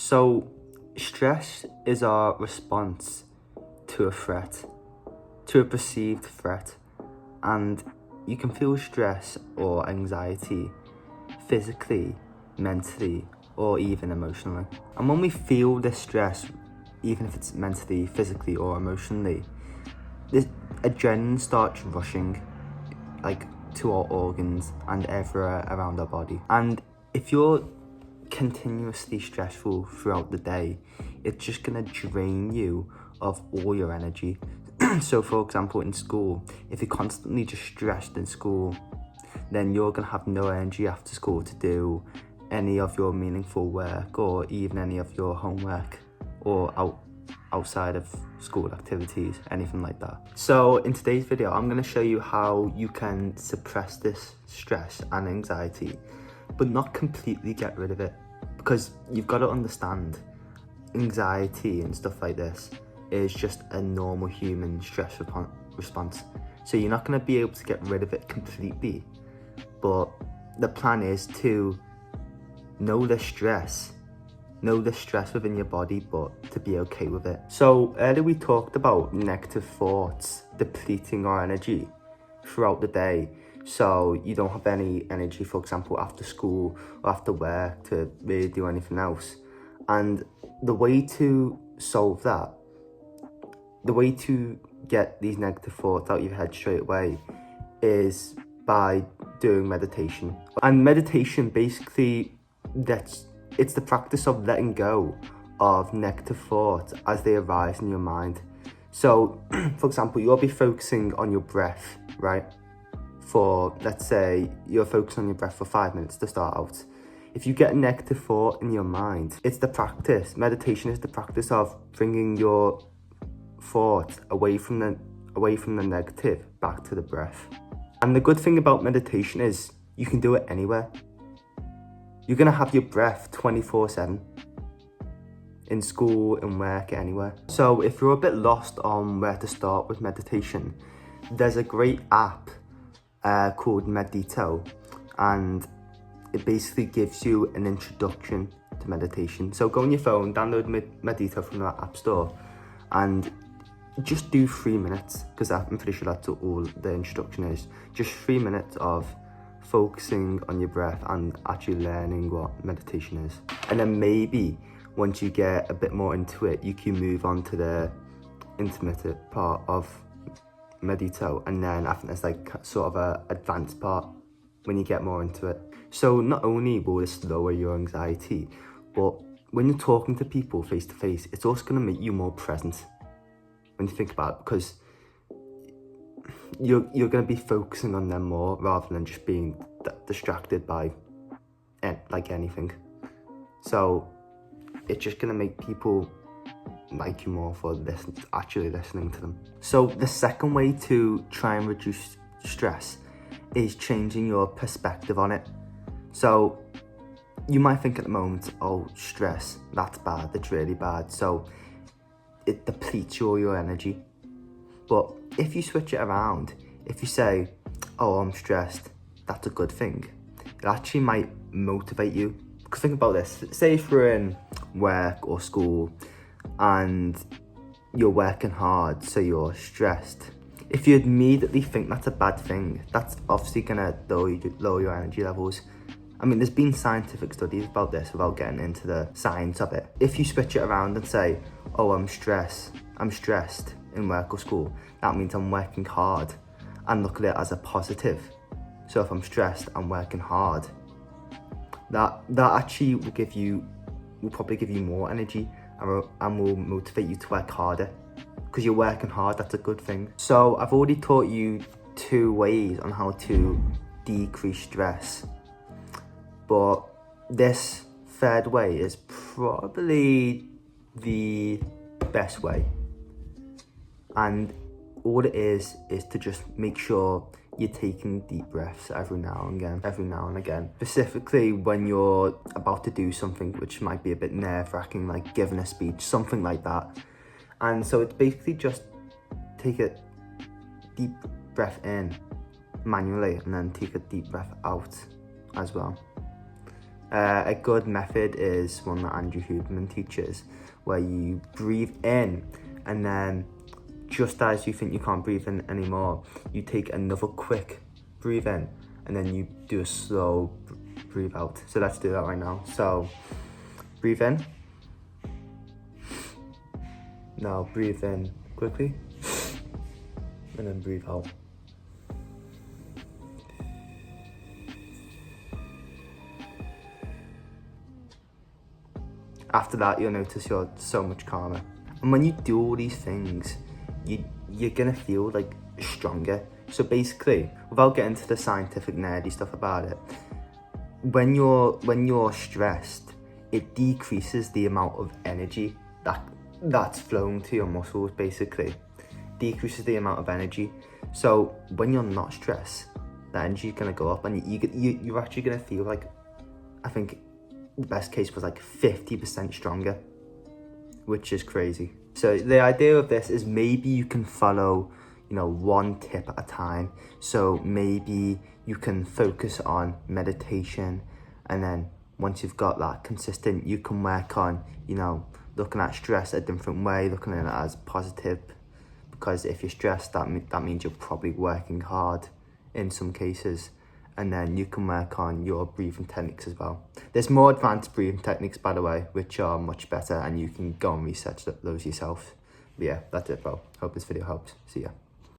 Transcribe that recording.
So, stress is our response to a threat, to a perceived threat, and you can feel stress or anxiety physically, mentally, or even emotionally. And when we feel this stress, even if it's mentally, physically, or emotionally, this adrenaline starts rushing like to our organs and everywhere around our body. And if you're continuously stressful throughout the day, it's just gonna drain you of all your energy. So for example, in school, if you're constantly just stressed in school, then you're gonna have no energy after school to do any of your meaningful work or even any of your homework or outside of school activities, anything like that. So in today's video, I'm going to show you how you can suppress this stress and anxiety, but not completely get rid of it, because you've got to understand anxiety and stuff like this is just a normal human stress response. So you're not going to be able to get rid of it completely, but the plan is to know the stress within your body, but to be okay with it. So earlier we talked about negative thoughts depleting our energy throughout the day, so you don't have any energy, for example, after school or after work to really do anything else. And the way to solve that, the way to get these negative thoughts out of your head straight away, is by doing meditation. And meditation, basically, it's the practice of letting go of negative thoughts as they arise in your mind. So, for example, you'll be focusing on your breath, right? For, let's say, you're focusing on your breath for 5 minutes to start out. If you get a negative thought in your mind, it's the practice. Meditation is the practice of bringing your thoughts away from the negative back to the breath. And the good thing about meditation is you can do it anywhere. You're going to have your breath 24/7 in school, in work, anywhere. So if you're a bit lost on where to start with meditation, there's a great app called Medito, and it basically gives you an introduction to meditation. So go on your phone, download Medito from the App Store, and just do 3 minutes, because I'm pretty sure that's all the introduction is. Just 3 minutes of focusing on your breath and actually learning what meditation is. And then maybe once you get a bit more into it, you can move on to the intermittent part of Medito, and then I think there's like sort of a advanced part when you get more into it. So not only will this lower your anxiety, but when you're talking to people face to face, it's also going to make you more present when you think about it, because you're going to be focusing on them more rather than just being distracted by like anything. So it's just going to make people like you more for actually listening to them. So the second way to try and reduce stress is changing your perspective on it. So you might think at the moment, oh, stress, that's bad, that's really bad, so it depletes all your energy. But if you switch it around, if you say, oh, I'm stressed, that's a good thing, it actually might motivate you. Because think about this, say if you're in work or school and you're working hard, so you're stressed. If you immediately think that's a bad thing, that's obviously gonna lower your energy levels. I mean, there's been scientific studies about this without getting into the science of it. If you switch it around and say, oh, I'm stressed in work or school, that means I'm working hard, and look at it as a positive. So if I'm stressed, I'm working hard. That actually will probably give you more energy and will motivate you to work harder, because you're working hard, that's a good thing. So I've already taught you 2 ways on how to decrease stress, but this third way is probably the best way. And all it is to just make sure you're taking deep breaths every now and again. Specifically when you're about to do something which might be a bit nerve-wracking, like giving a speech, something like that. And so it's basically just take a deep breath in manually and then take a deep breath out as well. A good method is one that Andrew Huberman teaches, where you breathe in and then just as you think you can't breathe in anymore, you take another quick breathe in and then you do a slow breathe out. So let's do that right now. So breathe in. Now breathe in quickly and then breathe out. After that, you'll notice you're so much calmer. And when you do all these things, you're gonna feel like stronger. So basically, without getting into the scientific nerdy stuff about it, when you're stressed, it decreases the amount of energy that's flowing to your muscles. Basically, decreases the amount of energy. So when you're not stressed, the energy is gonna go up, and you're actually gonna feel like, I think the best case was like 50% stronger, which is crazy. So the idea of this is maybe you can follow, one tip at a time. So maybe you can focus on meditation, and then once you've got that consistent, you can work on, looking at stress a different way, looking at it as positive. Because if you're stressed, that means you're probably working hard in some cases. And then you can work on your breathing techniques as well. There's more advanced breathing techniques, by the way, which are much better, and you can go and research those yourself. But yeah, that's it, bro. Hope this video helps. See ya.